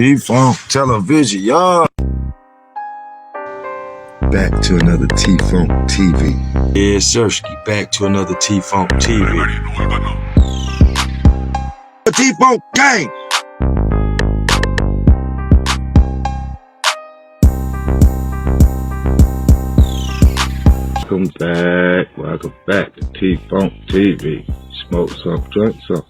T-Funk Television, y'all. Back to another T-Funk TV. Yeah, Sirski, back to another T-Funk TV. The T-Funk gang. Welcome back to T-Funk TV. Smoke some, drink some.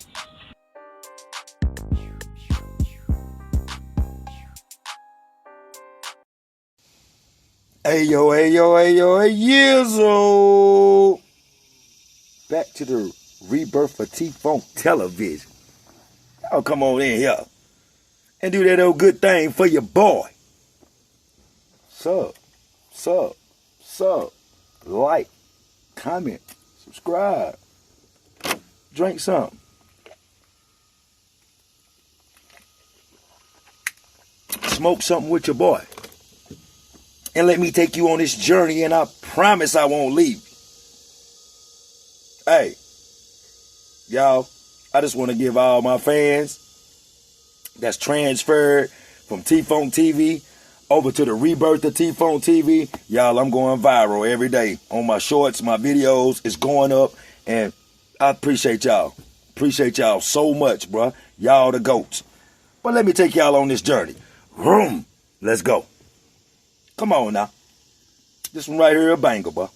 Hey yo, Yizzo. Back to the rebirth of T-Funk Television. Y'all come on in here and do that old good thing for your boy. Sub. Like, comment, subscribe, drink something. Smoke something with your boy. And let me take you on this journey, and I promise I won't leave. Hey, y'all, I just want to give all my fans that's transferred from T-Funk TV over to the rebirth of T-Funk TV. Y'all, I'm going viral every day on my shorts, my videos. It's going up, and I appreciate y'all. Appreciate y'all so much, bruh. Y'all the GOATs. But let me take y'all on this journey. Vroom. Let's go. Come on now. This one right here a banger, boy.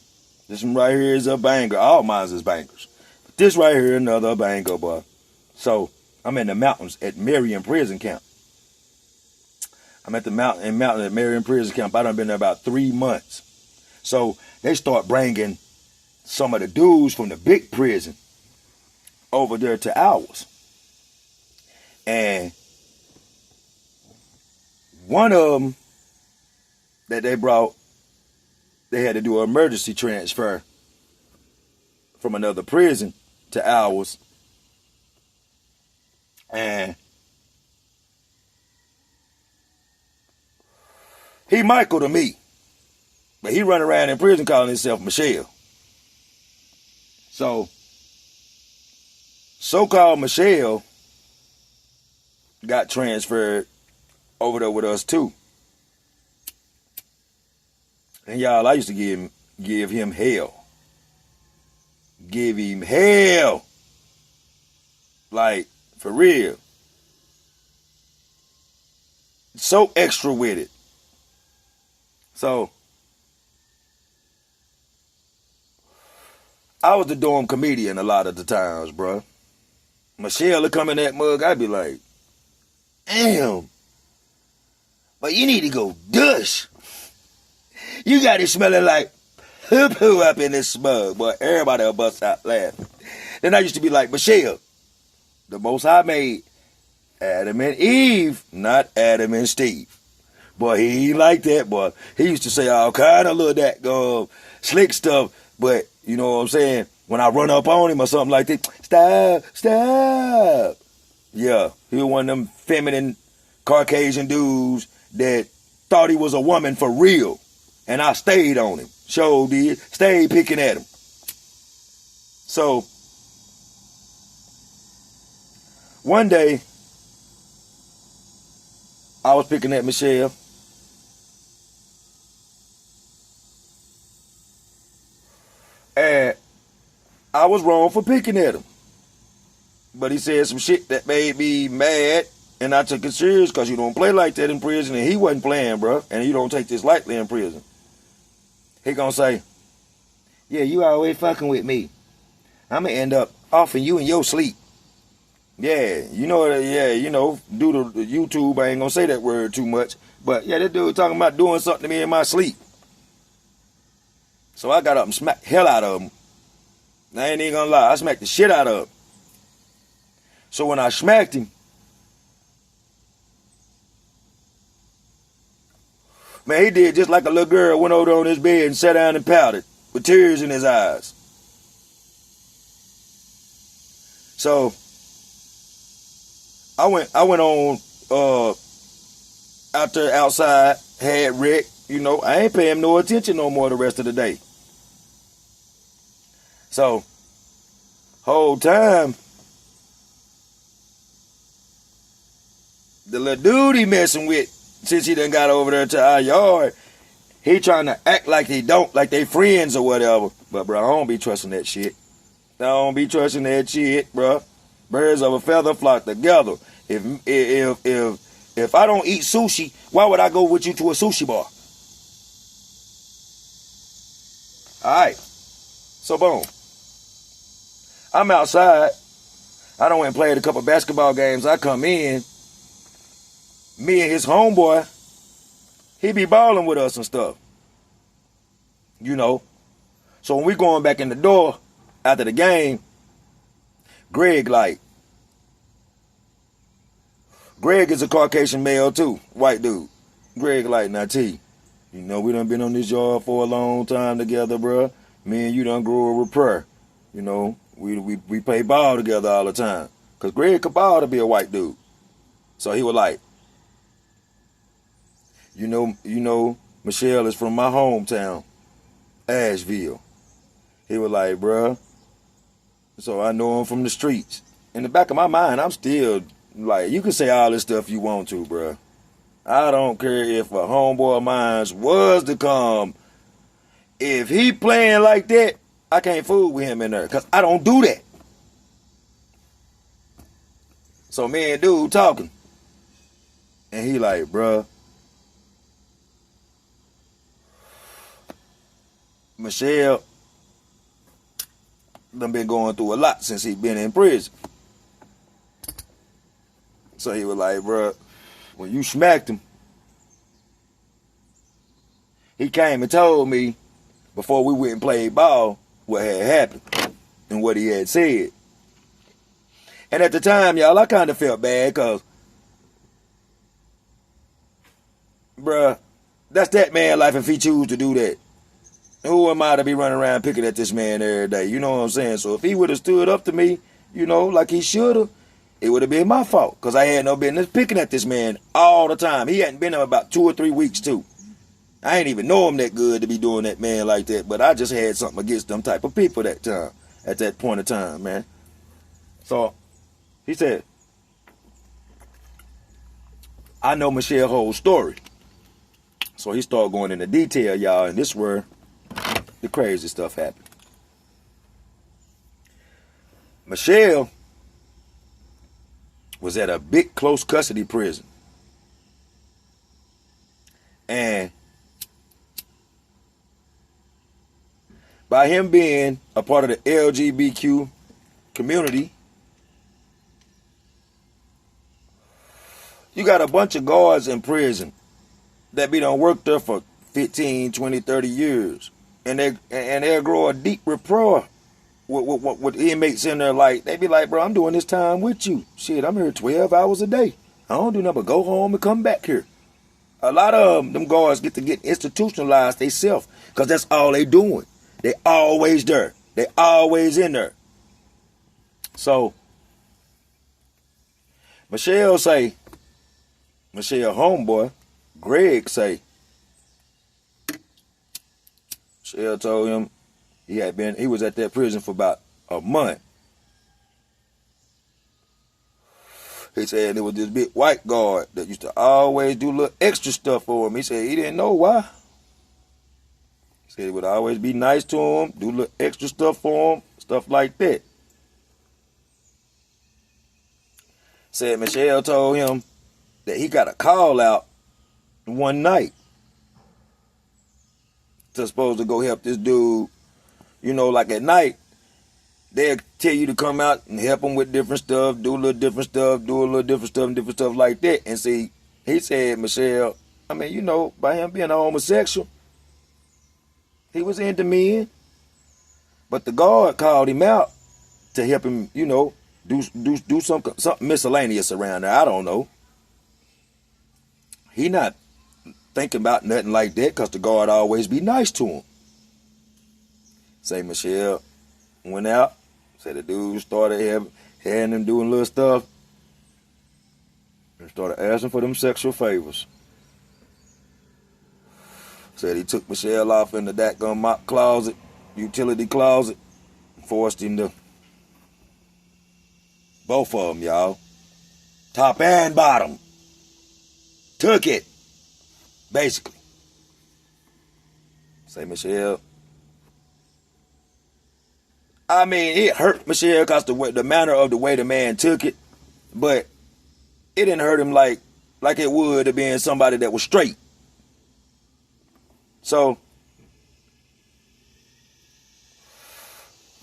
This one right here is a banger. All mine is bangers. But this right here another banger, boy. So, I'm in the mountains at Marion Prison Camp. I'm at the mountain at Marion Prison Camp. I done been there about 3 months. So, they start bringing some of the dudes from the big prison over there to ours. And one of them that they brought, they had to do an emergency transfer from another prison to ours. And he Michael to me, but he run around in prison calling himself Michelle. So-called Michelle got transferred over there with us too. And y'all, I used to give him hell. Give him hell. Like, for real. So extra with it. So, I was the dorm comedian a lot of the times, bruh. Michelle would come in that mug, I'd be like, damn. But you need to go dush. You got it smelling like poo-poo up in this smug, boy. Everybody will bust out laughing. Then I used to be like, Michelle, the Most High made Adam and Eve, not Adam and Steve. Boy, he ain't like that, boy. He used to say all kind of little that slick stuff, but you know what I'm saying? When I run up on him or something like that, stop. Yeah, he was one of them feminine Caucasian dudes that thought he was a woman for real. And I stayed on him. Sure did. Stayed picking at him. So, one day, I was picking at Michelle. And I was wrong for picking at him. But he said some shit that made me mad. And I took it serious because you don't play like that in prison. And he wasn't playing, bro. And you don't take this lightly in prison. He gonna say, yeah, you always fucking with me. I'm gonna end up offing you in your sleep. Yeah, you know, due to the YouTube, I ain't gonna say that word too much. But yeah, that dude talking about doing something to me in my sleep. So I got up and smacked the hell out of him. I ain't even gonna lie, I smacked the shit out of him. So when I smacked him, man, he did just like a little girl, went over on his bed and sat down and pouted with tears in his eyes. So, I went on out there outside, had Rick, you know, I ain't paying him no attention no more the rest of the day. So, whole time, the little dude he messing with, since he done got over there to our yard, he trying to act like he don't, like they friends or whatever. But, bro, I don't be trusting that shit. I don't be trusting that shit, bro. Birds of a feather flock together. If I don't eat sushi, why would I go with you to a sushi bar? Alright. So, boom. I'm outside. I done went and played a couple basketball games. I come in. Me and his homeboy, he be balling with us and stuff. You know. So when we going back in the door after the game, Greg is a Caucasian male too, white dude. Greg now T, you know we done been on this yard for a long time together, bruh. Me and you done grew up with prayer. You know, we play ball together all the time. Cause Greg could ball to be a white dude. So he was like, you know, Michelle is from my hometown, Asheville. He was like, bruh, so I know him from the streets. In the back of my mind, I'm still like, you can say all this stuff you want to, bruh. I don't care if a homeboy of mine was to come. If he playing like that, I can't fool with him in there, because I don't do that. So me and dude talking. And he like, bruh, Michelle done been going through a lot since he been in prison. So he was like, bruh, when you smacked him, he came and told me before we went and played ball what had happened and what he had said. And at the time, y'all, I kind of felt bad because, bruh, that's that man life if he choose to do that. Who am I to be running around picking at this man every day? You know what I'm saying? So if he would have stood up to me, you know, like he should have, it would have been my fault. Because I had no business picking at this man all the time. He hadn't been there about 2 or 3 weeks, too. I ain't even know him that good to be doing that man like that. But I just had something against them type of people that time, at that point of time, man. So he said, I know Michelle's whole story. So he started going into detail, y'all, and this is where the crazy stuff happened. Michelle was at a big close custody prison. And by him being a part of the LGBTQ community, you got a bunch of guards in prison that be done worked there for 15, 20, 30 years. And they'll grow a deep rapport with inmates in there. Like, they be like, bro, I'm doing this time with you. Shit, I'm here 12 hours a day. I don't do nothing but go home and come back here. A lot of them guards get institutionalized themselves because that's all they doing. They always there. They always in there. So, Michelle homeboy, Greg say, Michelle told him he was at that prison for about a month. He said there was this big white guard that used to always do little extra stuff for him. He said he didn't know why. He said he would always be nice to him, do little extra stuff for him, stuff like that. Said Michelle told him that he got a call out one night to supposed to go help this dude. You know, like at night, they'll tell you to come out and help them with different stuff, do a little different stuff, and different stuff like that. And see, he said, Michelle, I mean, you know, by him being a homosexual, he was into men. But the guard called him out to help him, you know, do something miscellaneous around there. I don't know. He not thinking about nothing like that because the guard always be nice to him. Say Michelle went out. Say the dude started having him doing little stuff. And started asking for them sexual favors. Said he took Michelle off in the daggone mop closet, utility closet, forced him to. Both of them, y'all. Top and bottom. Took it, basically. Say, Michelle. I mean, it hurt Michelle because the manner of the way the man took it, but it didn't hurt him like it would have been somebody that was straight. So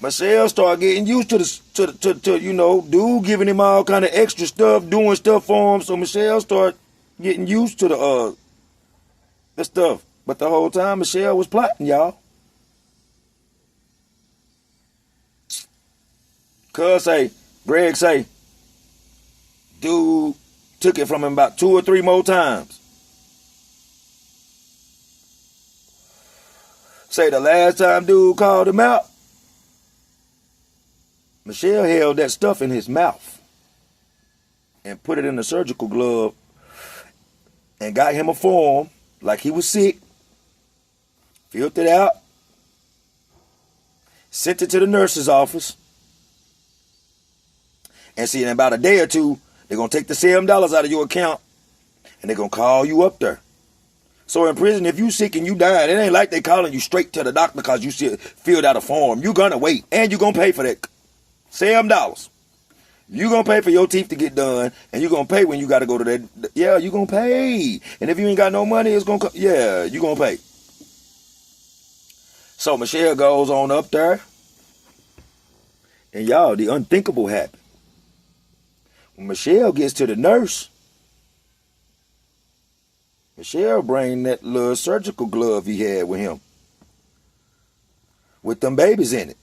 Michelle started getting used to you know, dude giving him all kind of extra stuff, doing stuff for him. So Michelle started getting used to the stuff. But the whole time Michelle was plotting, y'all. Greg say, dude took it from him about 2 or 3 more times. Say the last time dude called him out, Michelle held that stuff in his mouth and put it in a surgical glove and got him a form like he was sick, filled it out, sent it to the nurse's office, and see, in about a day or two, they're going to take the $7 out of your account and they're going to call you up there. So in prison, if you sick and you dying, it ain't like they calling you straight to the doctor because you filled out a form. You're going to wait and you're going to pay for that $7. You're going to pay for your teeth to get done, and you're going to pay when you got to go to that. Yeah, you're going to pay. And if you ain't got no money, it's going to, yeah, you're going to pay. So Michelle goes on up there, and y'all, the unthinkable happened. When Michelle gets to the nurse, Michelle bring that little surgical glove he had with him, with them babies in it,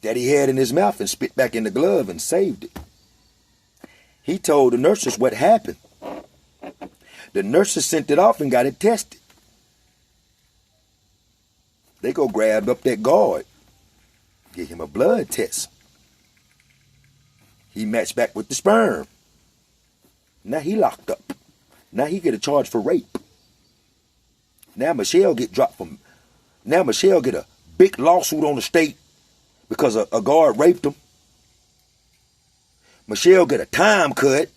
that he had in his mouth, and spit back in the glove and saved it. He told the nurses what happened. The nurses sent it off and got it tested. They go grab up that guard, get him a blood test. He matched back with the sperm. Now he locked up. Now he get a charge for rape. Now Michelle get Now Michelle get a big lawsuit on the state because a guard raped him. Michelle get a time cut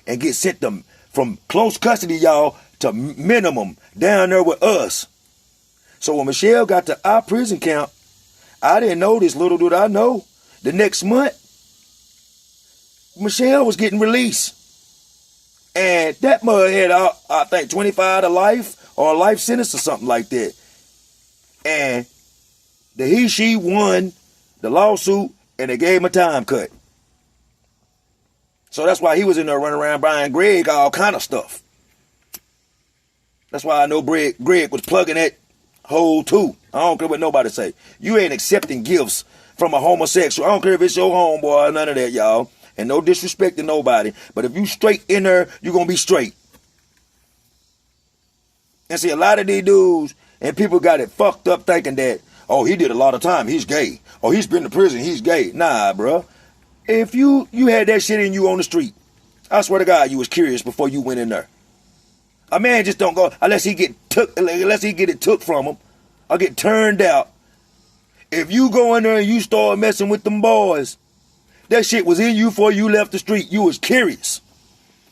and get sent them from close custody, y'all, to minimum down there with us. So when Michelle got to our prison camp, I didn't know this, little did I know. The next month, Michelle was getting released. And that mother had, I think, 25 to life or a life sentence or something like that. And she won the lawsuit and they gave him a time cut. So that's why he was in there running around buying Greg all kind of stuff. That's why I know Greg was plugging that hole too. I don't care what nobody say. You ain't accepting gifts from a homosexual. I don't care if it's your homeboy or none of that, y'all. And no disrespect to nobody. But if you straight in there, you're going to be straight. And see, a lot of these dudes and people got it fucked up thinking that, oh, he did a lot of time, he's gay. Oh, he's been to prison, he's gay. Nah, bro. If you had that shit in you on the street, I swear to God, you was curious before you went in there. A man just don't go unless he get it took from him or get turned out. If you go in there and you start messing with them boys, that shit was in you before you left the street. You was curious.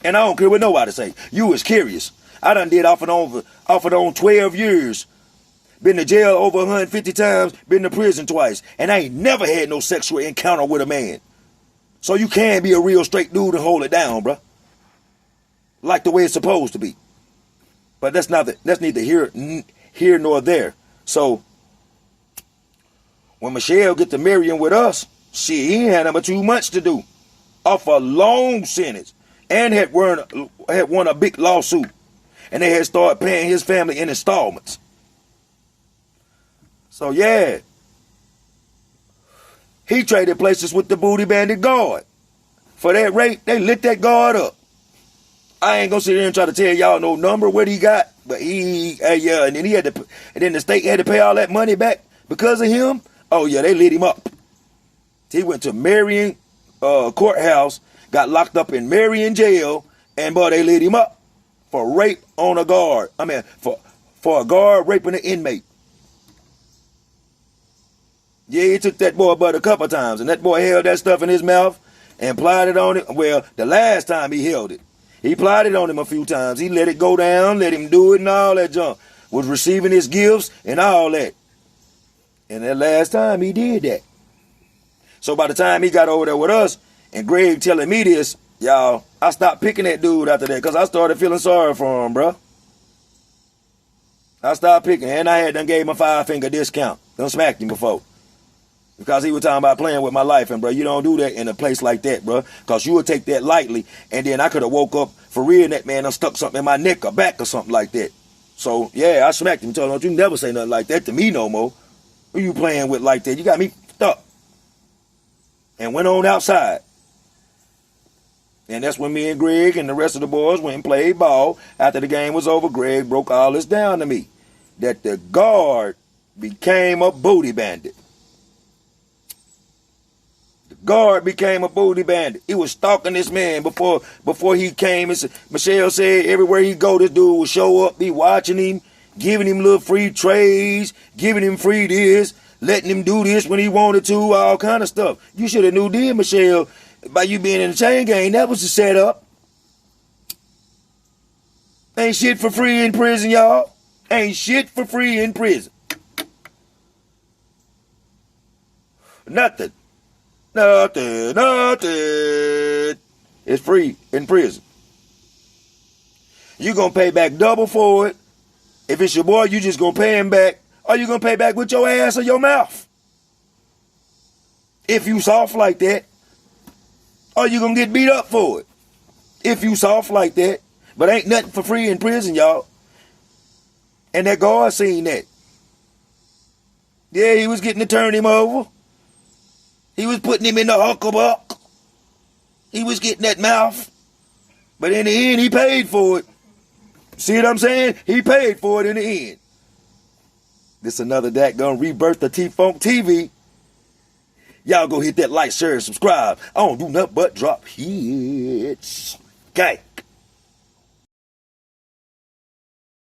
And I don't care what nobody say. You was curious. I done did off and on 12 years. Been to jail over 150 times. Been to prison twice. And I ain't never had no sexual encounter with a man. So you can be a real straight dude and hold it down, bruh. Like the way it's supposed to be. But that's neither here nor there. So when Michelle get to marrying with us, he ain't had number 2 months to do. Off a long sentence. And had won a big lawsuit. And they had started paying his family in installments. So yeah. He traded places with the booty bandit guard. For that rape, they lit that guard up. I ain't gonna sit here and try to tell y'all no number what he got. But and then the state had to pay all that money back because of him. Oh yeah, they lit him up. He went to Marion courthouse, got locked up in Marion jail, and boy, they lit him up for rape on a guard. I mean, for a guard raping an inmate. Yeah, he took that boy butt a couple times, and that boy held that stuff in his mouth and applied it on it. Well, the last time he held it, He plotted on him a few times. He let it go down, let him do it and all that junk. Was receiving his gifts and all that. And that last time he did that. So by the time he got over there with us, and Greg telling me this, y'all, I stopped picking that dude after that because I started feeling sorry for him, bro. I stopped picking, and I had done gave him a 5-finger discount. Done smacked him before. Because he was talking about playing with my life, and bro, you don't do that in a place like that, bro. Because you would take that lightly, and then I could have woke up for real, and that man done stuck something in my neck or back or something like that. So, yeah, I smacked him, told him, don't you never say nothing like that to me no more. Who you playing with like that? You got me stuck. And went on outside. And that's when me and Greg and the rest of the boys went and played ball. After the game was over, Greg broke all this down to me. That the guard became a booty bandit. The guard became a booty bandit. He was stalking this man before he came. Michelle said everywhere he go, this dude would show up, be watching him, giving him little free trays, giving him free this, letting him do this when he wanted to, all kind of stuff. You should have knew then, Michelle, by you being in the chain gang, that was the setup. Ain't shit for free in prison, y'all. Ain't shit for free in prison. Nothing. Nothing. Nothing. It's free in prison. You gonna pay back double for it. If it's your boy, you just gonna pay him back. Or you gonna pay back with your ass or your mouth. If you soft like that. Or you gonna get beat up for it. If you soft like that. But ain't nothing for free in prison, y'all. And that guard seen that. Yeah, he was getting to turn him over. He was putting him in the hucklebuck. He was getting that mouth. But in the end, he paid for it. See what I'm saying? He paid for it in the end. This another that gonna rebirth the T-Funk TV. Y'all go hit that like, share, and subscribe. I don't do nothing but drop hits. Okay.